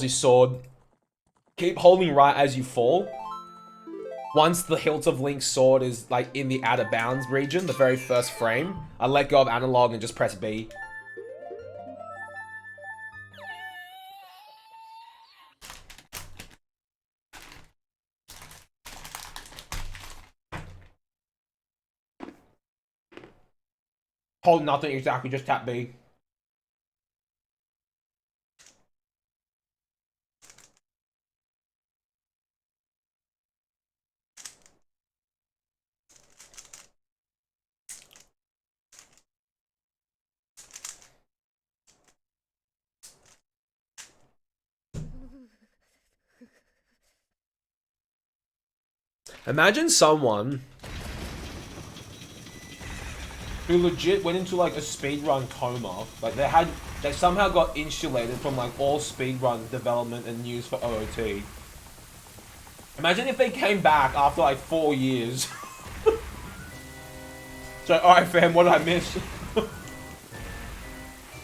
his sword. Keep holding right as you fall. Once the hilt of Link's sword is like in the out of bounds region, the very first frame, I let go of analog and just press B. Hold nothing exactly, just tap B. Imagine someone who legit went into like a speedrun coma. Like they somehow got insulated from like all speedrun development and news for OOT. Imagine if they came back after like 4 years. So, alright fam, what did I miss?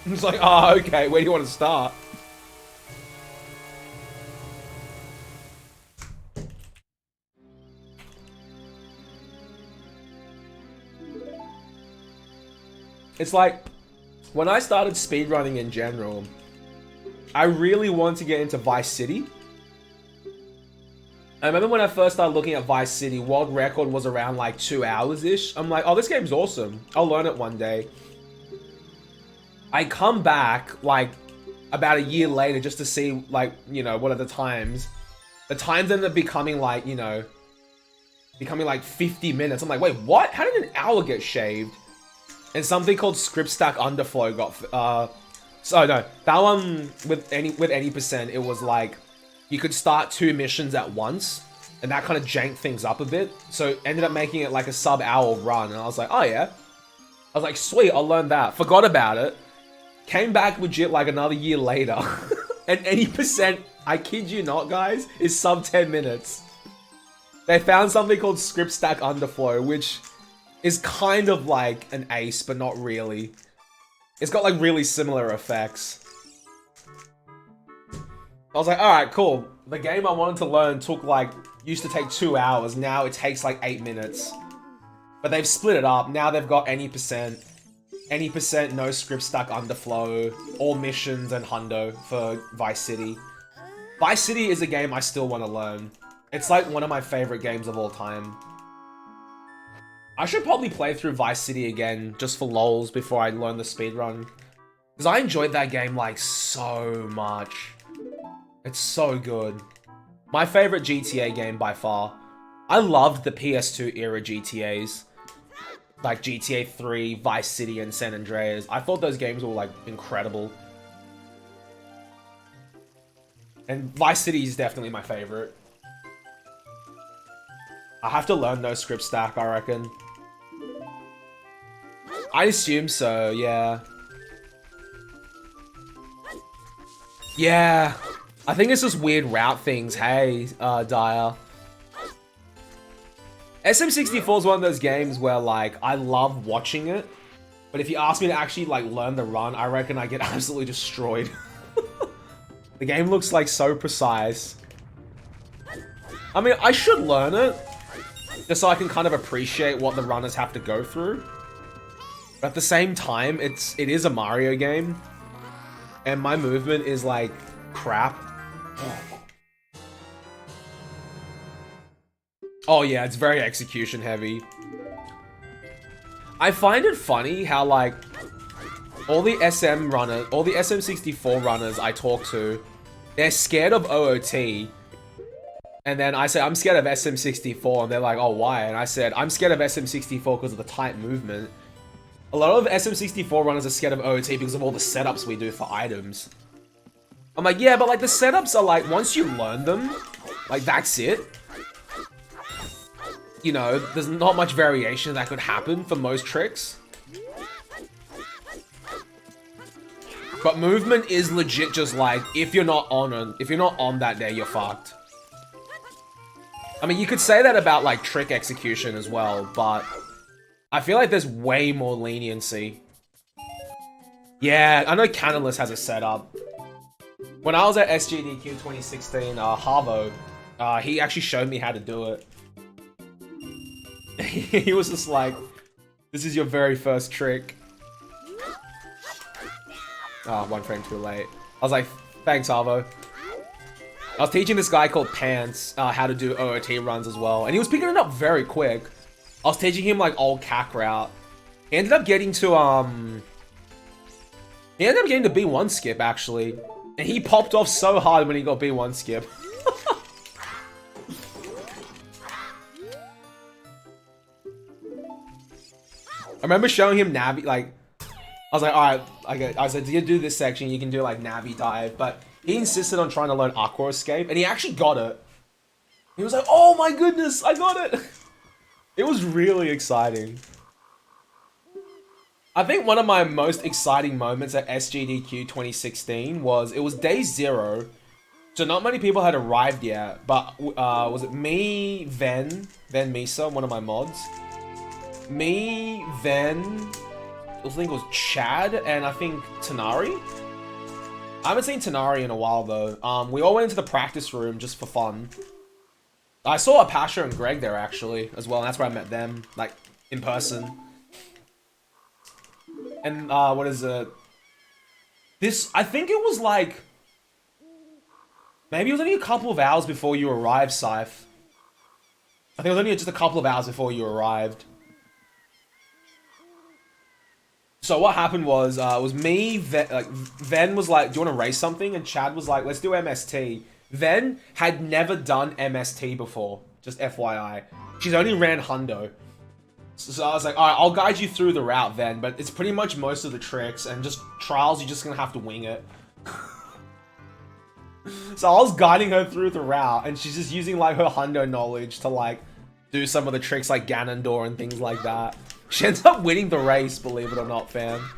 It's like, oh, okay, where do you want to start? It's like, when I started speedrunning in general, I really wanted to get into Vice City. I remember when I first started looking at Vice City, world record was around like 2 hours-ish. I'm like, oh, this game's awesome. I'll learn it one day. I come back like about a year later just to see like, you know, what are the times. The times ended up becoming like, you know, becoming like 50 minutes. I'm like, wait, what? How did an hour get shaved? And something called script stack underflow got, so no, that one with any percent, it was like, you could start 2 missions at once, and that kind of janked things up a bit. So it ended up making it like a sub-hour run, and I was like, oh yeah. I was like, sweet, I'll learn that. Forgot about it. Came back legit like another year later. And any percent, I kid you not guys, is sub 10 minutes. They found something called script stack underflow, which is kind of like an ace, but not really. It's got like really similar effects. I was like, alright, cool. The game I wanted to learn used to take 2 hours, now it takes like 8 minutes. But they've split it up, now they've got any percent, no script stack underflow, all missions and hundo for Vice City. Vice City is a game I still want to learn. It's like one of my favorite games of all time. I should probably play through Vice City again, just for lols, before I learn the speedrun. Because I enjoyed that game, like, so much. It's so good. My favorite GTA game by far. I loved the PS2 era GTAs. Like GTA 3, Vice City, and San Andreas. I thought those games were, like, incredible. And Vice City is definitely my favorite. I have to learn no script stack, I reckon. I assume so, yeah. Yeah. I think it's just weird route things, hey, Dyer. SM64 is one of those games where, like, I love watching it. But if you ask me to actually, like, learn the run, I reckon I get absolutely destroyed. The game looks, like, so precise. I mean, I should learn it. Just so I can kind of appreciate what the runners have to go through. But at the same time, it is a Mario game. And my movement is like crap. Oh yeah, it's very execution heavy. I find it funny how like all the SM64 runners I talk to, they're scared of OOT. And then I say, I'm scared of SM64, and they're like, oh, why? And I said, I'm scared of SM64 because of the tight movement. A lot of SM64 runners are scared of OOT because of all the setups we do for items. I'm like, yeah, but like the setups are like, once you learn them, like that's it. You know, there's not much variation that could happen for most tricks. But movement is legit just like, if you're not on that day, you're fucked. I mean, you could say that about, like, trick execution as well, but I feel like there's way more leniency. Yeah, I know Canonless has a setup. When I was at SGDQ 2016, Harvo, he actually showed me how to do it. He was just like, this is your very first trick. Oh, one frame too late. I was like, thanks, Harvo. I was teaching this guy called Pants how to do OOT runs as well, and he was picking it up very quick. I was teaching him like old CAC route. He ended up getting to B1 skip actually, and he popped off so hard when he got B1 skip. I remember showing him Navi, like, I was like, alright, I said, you do this section, you can do like Navi dive, but he insisted on trying to learn Aqua Escape, and he actually got it. He was like, oh my goodness, I got it! It was really exciting. I think one of my most exciting moments at SGDQ 2016 was, it was day 0, so not many people had arrived yet, but was it me, Ven Misa, one of my mods? Me, Ven, I think it was Chad, and I think Tanari? I haven't seen Tanari in a while though. We all went into the practice room just for fun. I saw Apasha and Greg there actually, as well, and that's where I met them, like, in person. And, what is it? This, I think it was like, maybe it was only a couple of hours before you arrived, Scythe. I think it was only just a couple of hours before you arrived. So what happened was, it was me, Ven was like, do you want to race something? And Chad was like, let's do MST. Ven had never done MST before, just FYI. She's only ran Hundo. So I was like, alright, I'll guide you through the route then, but it's pretty much most of the tricks, and just trials, you're just gonna have to wing it. So I was guiding her through the route, and she's just using like her Hundo knowledge to like, do some of the tricks like Ganondorf and things like that. She ends up winning the race, believe it or not, fam.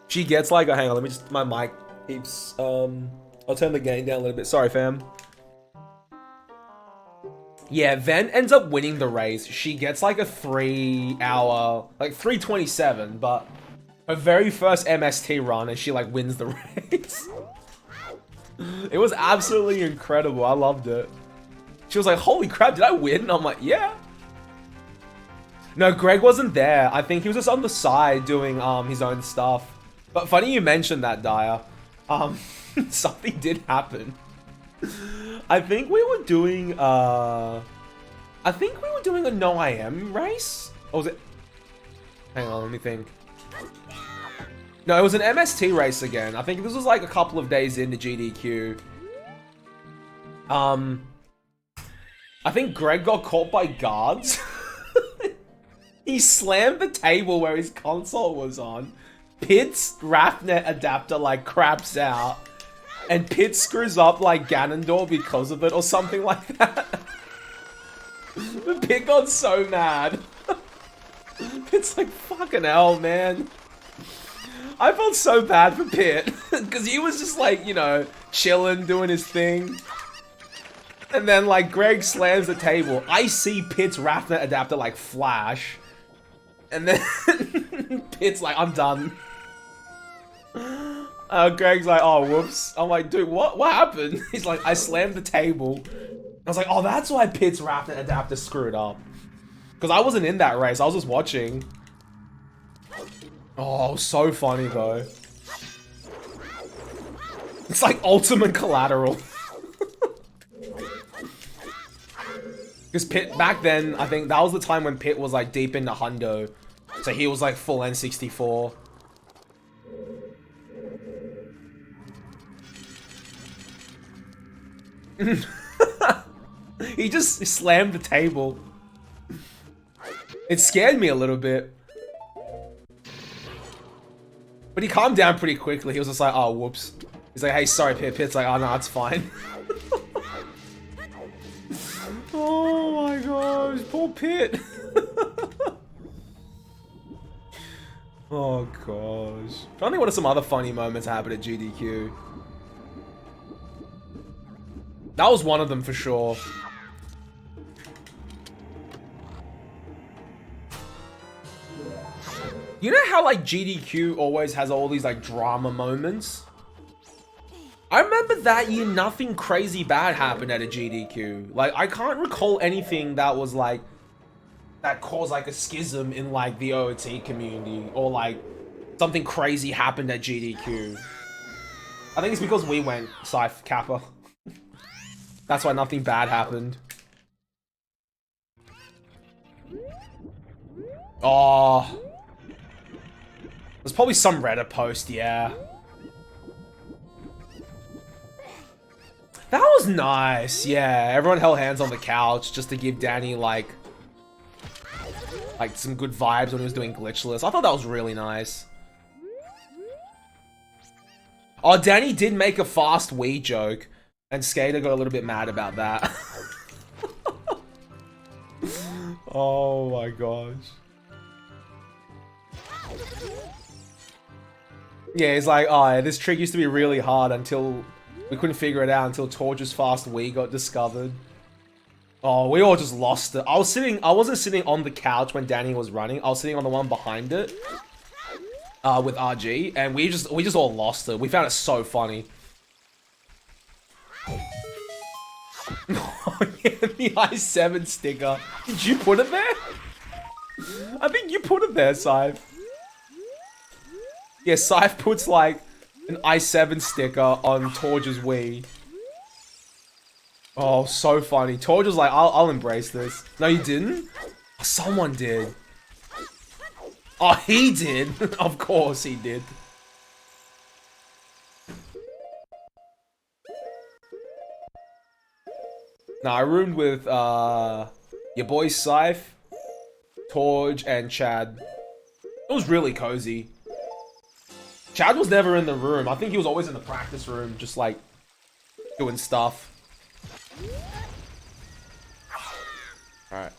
She gets like, hang on, let me just, my mic keeps, I'll turn the gain down a little bit, sorry fam. Yeah, Ven ends up winning the race. She gets like a 3 hour, like 3:27, but her very first MST run, and she like wins the race. It was absolutely incredible, I loved it. She was like, holy crap, did I win? And I'm like, yeah. No, Greg wasn't there. I think he was just on the side doing his own stuff. But funny you mentioned that, Dyer. Something did happen. I think we were doing a no IM race? Or was it? Hang on, let me think. No, it was an MST race again. I think this was like a couple of days into GDQ. I think Greg got caught by guards. He slammed the table where his console was on. Pit's RAFnet adapter like craps out. And Pit screws up like Ganondorf because of it or something like that. Pit got so mad. Pit's like, fucking hell, man. I felt so bad for Pit. Because he was just like, you know, chilling, doing his thing. And then like Greg slams the table. I see Pit's RAFnet adapter like flash. And then Pit's like, I'm done. Greg's like, oh, whoops. I'm like, dude, what happened? He's like, I slammed the table. I was like, oh, that's why Pit's RAFnet adapter screwed up. Because I wasn't in that race. I was just watching. Oh, so funny, though. It's like ultimate collateral. Because Pit, back then, I think that was the time when Pit was like deep into Hundo. So he was like full N64. He just slammed the table. It scared me a little bit. But he calmed down pretty quickly. He was just like, oh, whoops. He's like, hey, sorry, Pit. Pit's like, oh, no, it's fine. Oh my gosh, poor Pit. Oh gosh. I'm trying to think what are some other funny moments that happened at GDQ. That was one of them for sure. You know how like GDQ always has all these like drama moments? I remember remember that year nothing crazy bad happened at a GDQ. Like, I can't recall anything that was like, that caused like a schism in like the OOT community, or like something crazy happened at GDQ. I think it's because we went Scythe Kappa. That's why nothing bad happened. Oh. There's probably some Reddit post, yeah. That was nice, yeah. Everyone held hands on the couch just to give Danny like some good vibes when he was doing glitchless. I thought that was really nice. Oh, Danny did make a fast Wii joke, and Skater got a little bit mad about that. Oh my gosh. Yeah, he's like, oh, this trick used to be really hard until we couldn't figure it out until Torch's fast Wii got discovered. Oh, we all just lost it. I wasn't sitting on the couch when Danny was running. I was sitting on the one behind it. With RG, and we just all lost it. We found it so funny. Oh yeah, the i7 sticker. Did you put it there? I think you put it there, Scythe. Yeah, Scythe puts like an i7 sticker on Torge's Wii. Oh, so funny. Torge was like, I'll embrace this. No, you didn't? Someone did. Oh, he did. Of course he did. Nah, I roomed with your boy Scythe, Torge, and Chad. It was really cozy. Chad was never in the room. I think he was always in the practice room, just like doing stuff. Alright.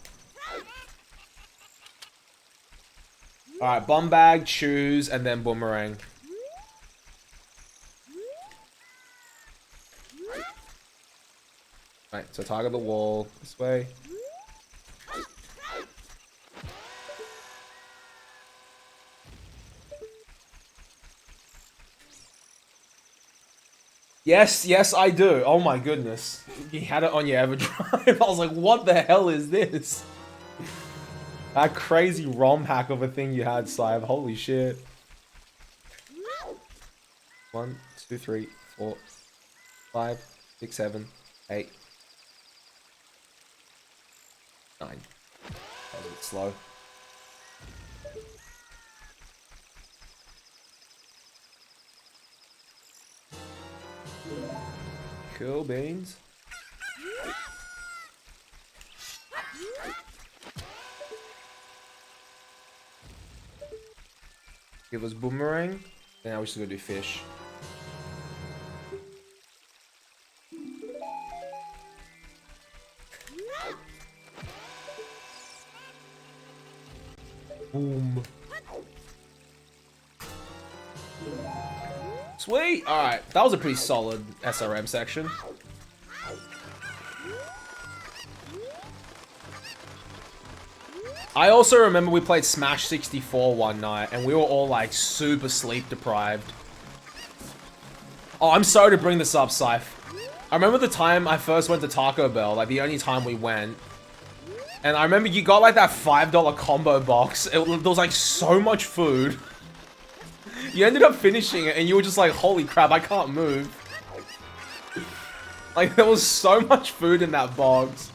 Alright, bomb bag, choose, and then boomerang. Alright, so target the wall this way. Yes, yes, I do. Oh my goodness. You had it on your EverDrive. I was like, what the hell is this? That crazy ROM hack of a thing you had, Scythe. Holy shit. 1, 2, 3, 4, 5, 6, 7, 8, 9. That was a bit slow. Cool beans. Give us boomerang. Now we just gotta do fish. Boom. Sweet! Alright, that was a pretty solid SRM section. I also remember we played Smash 64 one night, and we were all like super sleep deprived. Oh, I'm sorry to bring this up, Scythe. I remember the time I first went to Taco Bell, like the only time we went. And I remember you got like that $5 combo box. There was like so much food. You ended up finishing it and you were just like, holy crap, I can't move. Like there was so much food in that box.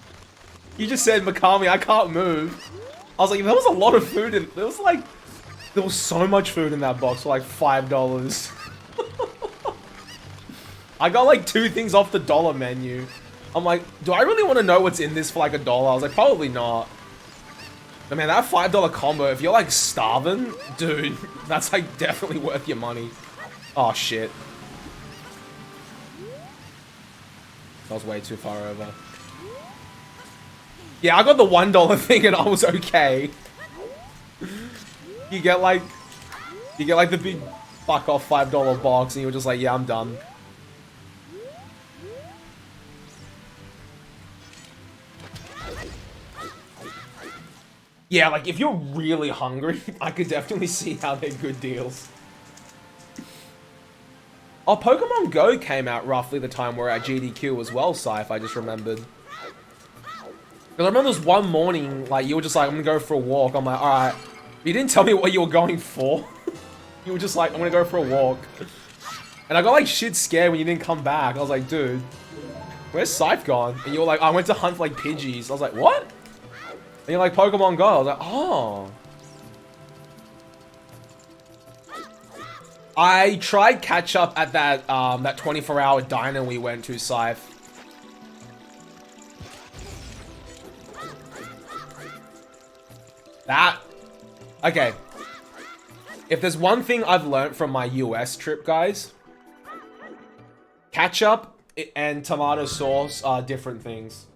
You just said, Mikami, I can't move. I was like, there was a lot of food in, there was so much food in that box for like $5. I got like 2 things off the dollar menu. I'm like, do I really want to know what's in this for like $1? I was like, probably not. But man, that $5 combo, if you're like starving, dude, that's like definitely worth your money. Oh shit. That was way too far over. Yeah, I got the $1 thing and I was okay. You get like the big fuck off $5 box and you were just like, yeah, I'm done. Yeah, like if you're really hungry, I could definitely see how they're good deals. Oh, Pokemon Go came out roughly the time we're at GDQ as well, Scythe, I just remembered. Because I remember this one morning, like, you were just like, I'm gonna go for a walk. I'm like, alright. You didn't tell me what you were going for. You were just like, I'm gonna go for a walk. And I got, like, shit scared when you didn't come back. I was like, dude, where's Scythe gone? And you were like, I went to hunt for, like, Pidgeys. I was like, what? And you're like, Pokemon Go. I was like, oh. I tried catch up at that, that 24-hour diner we went to, Scythe. That... Okay. If there's one thing I've learned from my US trip, guys, ketchup and tomato sauce are different things.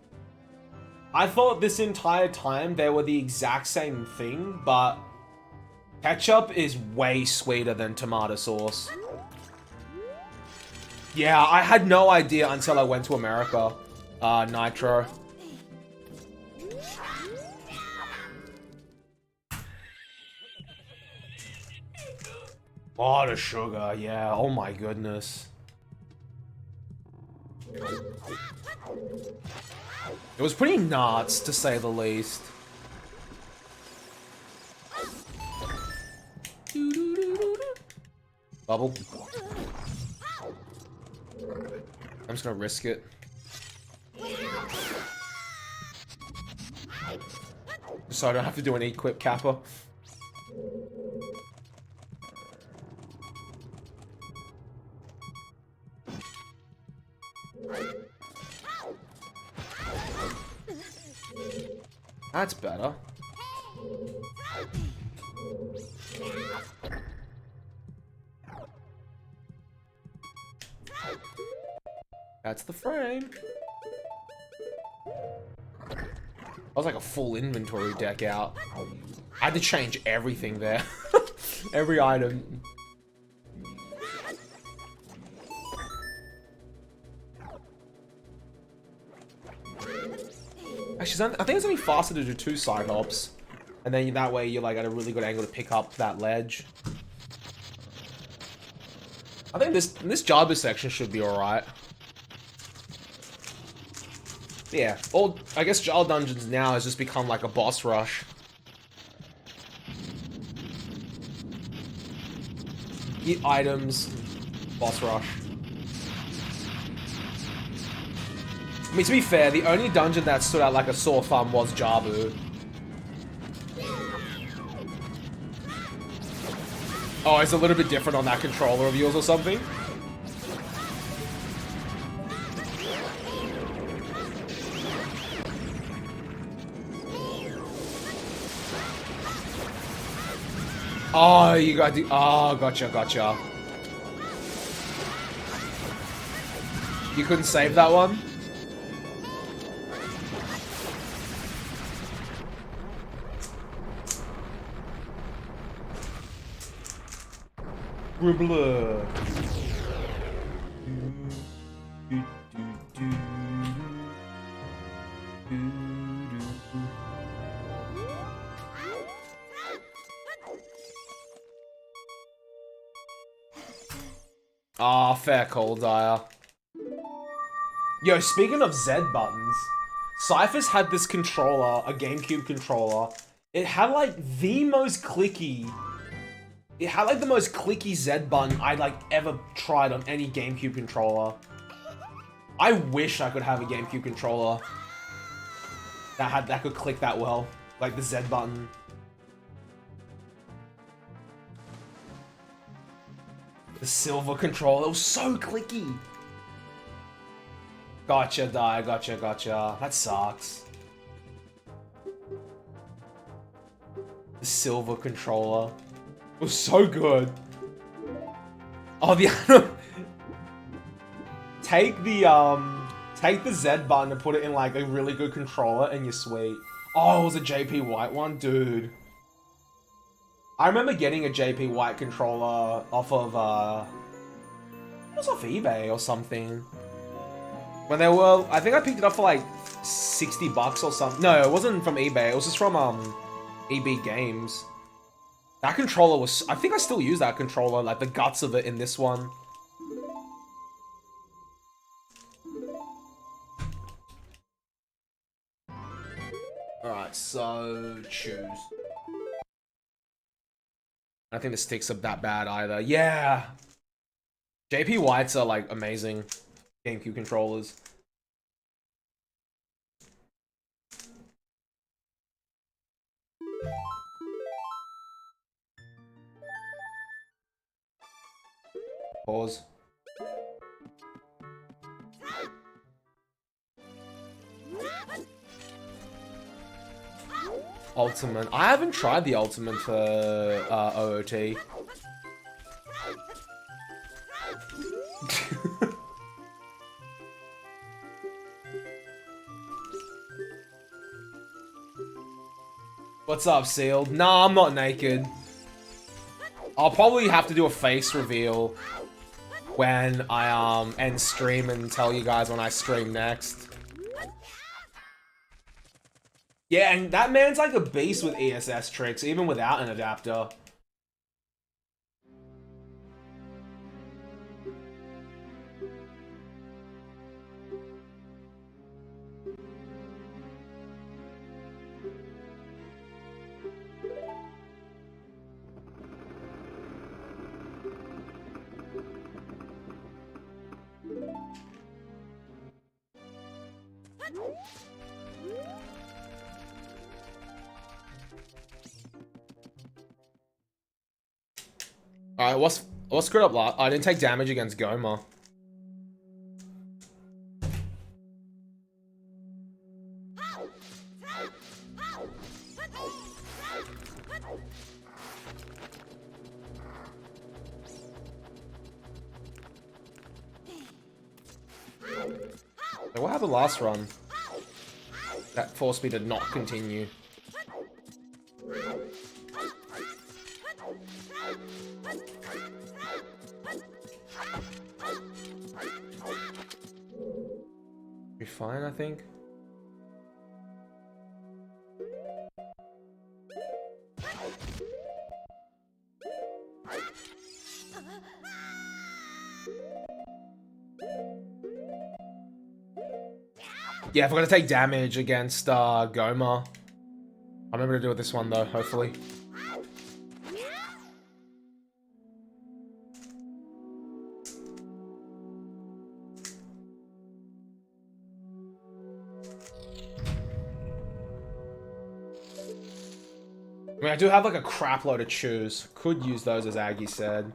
I thought this entire time they were the exact same thing, but ketchup is way sweeter than tomato sauce. Yeah, I had no idea until I went to America. Nitro. A lot of sugar, yeah. Oh my goodness. It was pretty nuts, to say the least. Bubble. I'm just gonna risk it. So I don't have to do an equip kappa. That's better. That's the frame. That was like a full inventory deck out. I had to change everything there. Every item. Actually, I think it's only faster to do 2 side hops. And then that way you're like at a really good angle to pick up that ledge. I think this Jabba section should be alright. Yeah, I guess Jar Dungeons now has just become like a boss rush. Get items, boss rush. I mean, to be fair, the only dungeon that stood out like a sore thumb was Jabu. Oh, it's a little bit different on that controller of yours or something? Oh, you got the... Oh, gotcha. You couldn't save that one? Grubbler. Ah, fair call, Dyer. Yo, speaking of Z buttons, Cypher's had this controller, a GameCube controller. It had like the most clicky... It had like the most clicky Z button I'd like ever tried on any GameCube controller. I wish I could have a GameCube controller that could click that well, like the Z button. The silver controller, it was so clicky. Gotcha, Dai, gotcha. That sucks. The silver controller. It was so good. Oh, take the Z button and put it in like a really good controller and you're sweet. Oh, it was a JP White one? Dude. I remember getting a JP White controller off of, it was off eBay or something. When they were, I think I picked it up for like 60 bucks or something. No, it wasn't from eBay. It was just from, EB Games. That controller was, I think I still use that controller, like the guts of it in this one. Alright, so choose. I don't think the sticks are that bad either. Yeah! JP Whites are like amazing GameCube controllers. Pause. Ultimate. I haven't tried the Ultimate for OOT. What's up, Sealed? Nah, I'm not naked. I'll probably have to do a face reveal when I end stream and tell you guys when I stream next. Yeah, and that man's like a beast with ESS tricks, even without an adapter. Alright, what's screwed up last? I didn't take damage against Goma. What happened last run? That forced me to not continue. Be fine, I think. Yeah, if we're gonna take damage against Goma. I remember to do it this one though, hopefully. I mean, I do have like a crap load to choose. Could use those as Aggie said.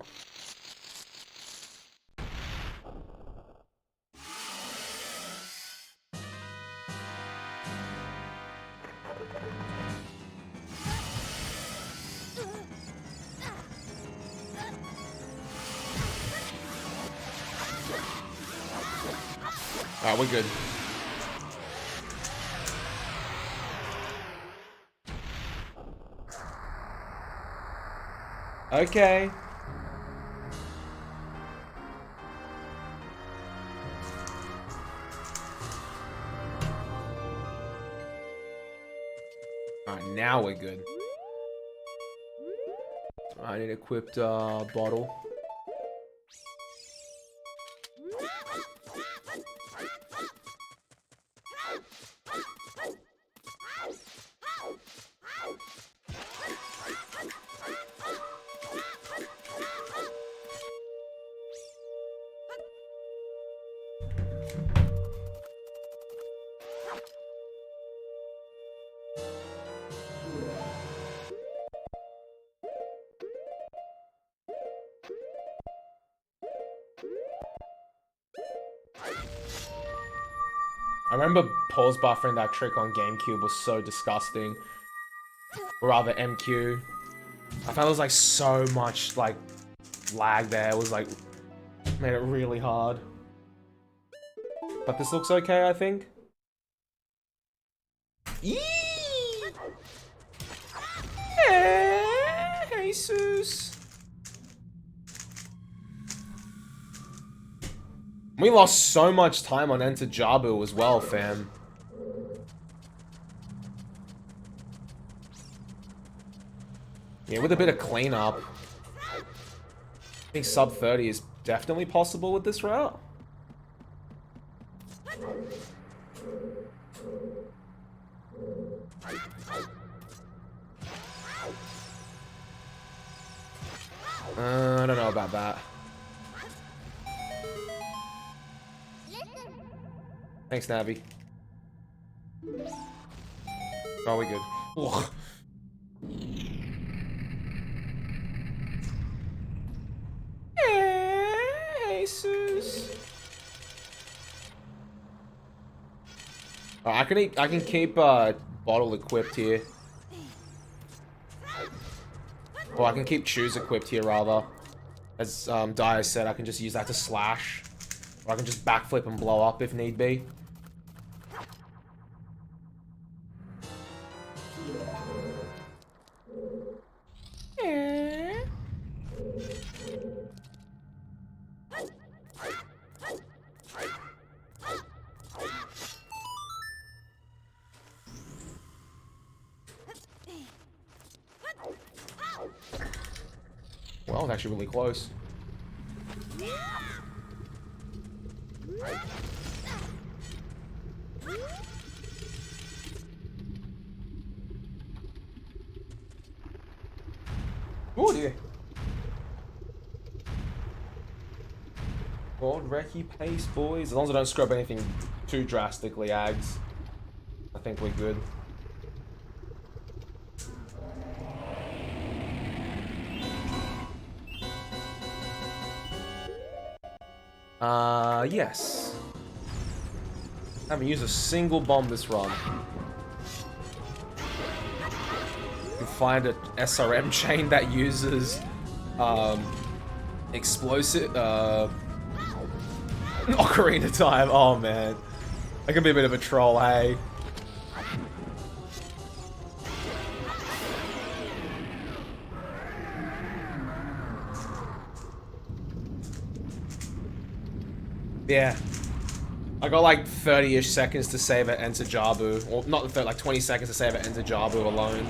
Alright, we're good. Okay. Alright, now we're good. I need equipped bottle. I remember pause buffering that trick on GameCube was so disgusting. Or rather MQ. I found there was like so much like lag there. It was like made it really hard. But this looks okay, I think. Yee! Yeah, Jesus. We lost so much time on Enter Jabu as well, fam. Yeah, with a bit of cleanup. I think sub 30 is definitely possible with this route. I don't know about that. Thanks, Navi. Oh, we good. Ugh. Hey, Jesus. I can keep bottle equipped here. Or I can keep shoes equipped here rather. As Dyer said, I can just use that to slash. Or I can just backflip and blow up if need be. Well, it's actually really close. Oh dear. God, recce pace, boys. As long as I don't scrub anything too drastically, Ags, I think we're good. Yes. I haven't used a single bomb this run. You can find a SRM chain that uses, explosive, Ocarina time. Oh man. That can be a bit of a troll, hey? Yeah. I got like 30-ish seconds to save at Enter Jabu. Or not 30, like 20 seconds to save at Enter Jabu alone.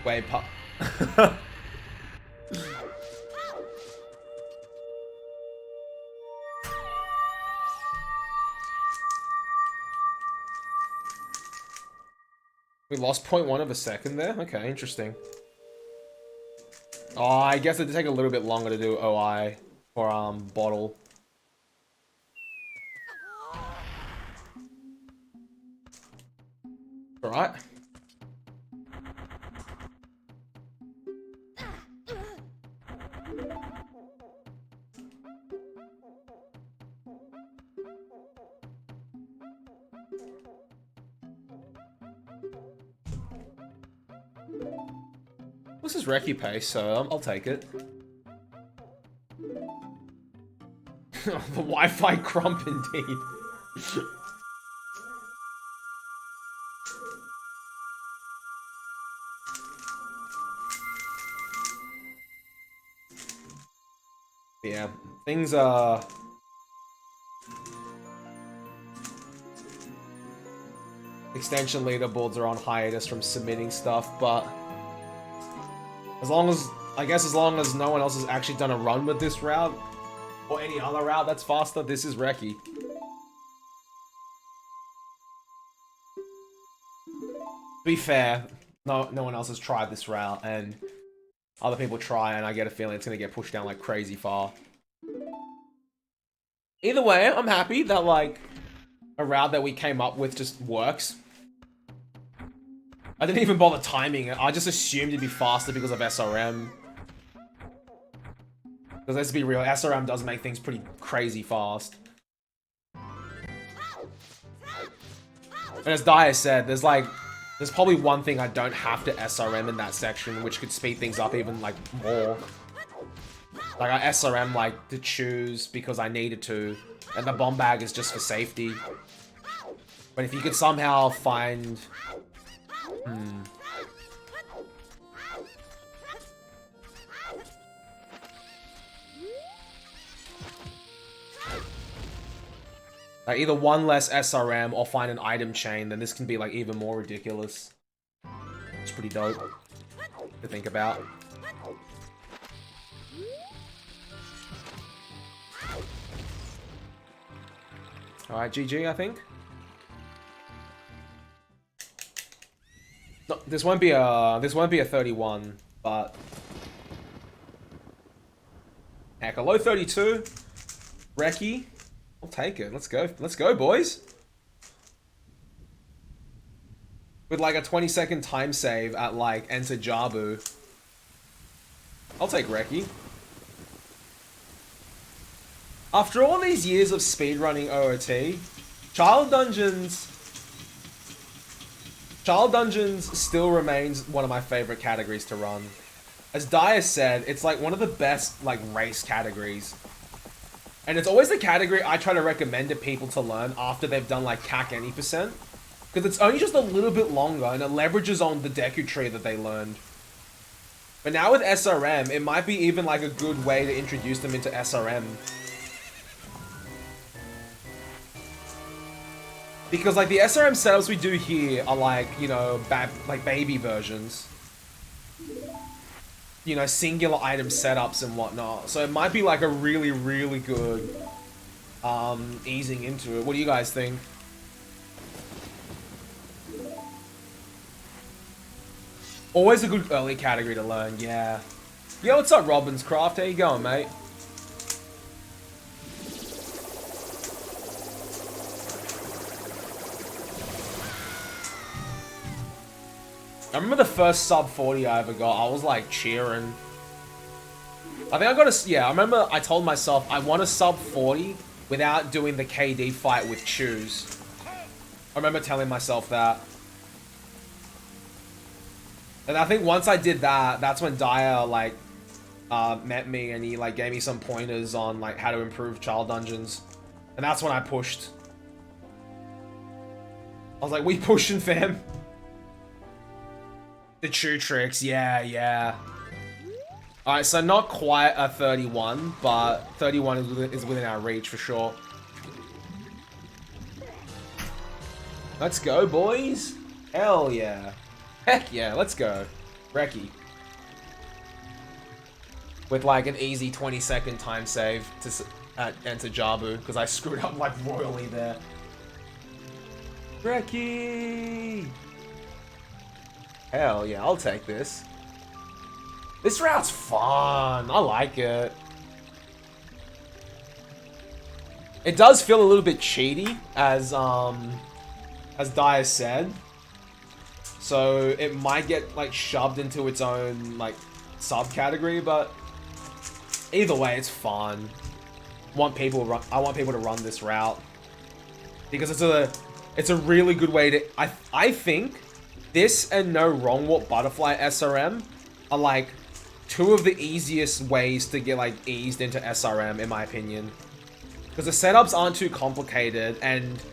Wait, we lost 0.1 of a second there? Okay, interesting. Oh, I guess it'd take a little bit longer to do OI for, bottle. Alright. This is recce pace, so I'll take it. The Wi-Fi crump indeed. Yeah, things are... Extension leaderboards are on hiatus from submitting stuff, but... As long as, I guess as long as no one else has actually done a run with this route, or any other route that's faster, this is recce. To be fair, no one else has tried this route, and other people try, and I get a feeling it's gonna get pushed down like crazy far. Either way, I'm happy that like a route that we came up with just works. I didn't even bother timing it. I just assumed it'd be faster because of SRM. Because let's be real, SRM does make things pretty crazy fast. And as Dyer said, there's probably one thing I don't have to SRM in that section, which could speed things up even like more. Like I SRM like to choose because I needed to, and the bomb bag is just for safety. But if you could somehow find... Like either one less SRM or find an item chain, then this can be like even more ridiculous. It's pretty dope to think about. Alright, GG, I think. No, this won't be a 31, but heck, a low 32. Reki. I'll take it. Let's go. Let's go, boys. With like a 20-second time save at like Enter Jabu. I'll take Reki. After all these years of speedrunning OOT, Child Dungeons still remains one of my favorite categories to run. As Dyer said, it's like one of the best like race categories. And it's always the category I try to recommend to people to learn after they've done like CAC any %. Because it's only just a little bit longer and it leverages on the Deku Tree that they learned. But now with SRM, it might be even like a good way to introduce them into SRM. Because like the SRM setups we do here are like, you know, like baby versions. You know, singular item setups and whatnot. So it might be like a really, really good easing into it. What do you guys think? Always a good early category to learn, yeah. Yo, what's up, Robin's Craft? How you going, mate? I remember the first sub 40 I ever got, I was like cheering. I think I got a, yeah, I remember I told myself I want a sub 40 without doing the KD fight with Choose. I remember telling myself that. And I think once I did that, that's when Dyer like met me and he like gave me some pointers on like how to improve Child Dungeons. And that's when I pushed. I was like, we pushing, fam. The true tricks, yeah, yeah. Alright, so not quite a 31, but 31 is within our reach for sure. Let's go, boys. Hell yeah. Heck yeah, let's go. Reki. With like an easy 20-second time save to enter Jabu, because I screwed up like royally there. Reki! Hell yeah, I'll take this. This route's fun. I like it. It does feel a little bit cheaty, as Dyer said. So it might get like shoved into its own like subcategory, but either way, it's fun. I want people to run this route because it's a really good way to. I think this and No Wrong Warp Butterfly SRM are like two of the easiest ways to get like eased into SRM in my opinion, because the setups aren't too complicated and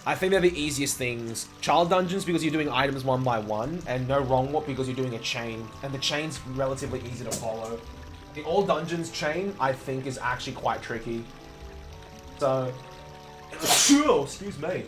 I think they're the easiest things. Child Dungeons because you're doing items one by one, and No Wrong Warp because you're doing a chain, and the chain's relatively easy to follow. The All Dungeons chain, I think, is actually quite tricky. So, excuse me.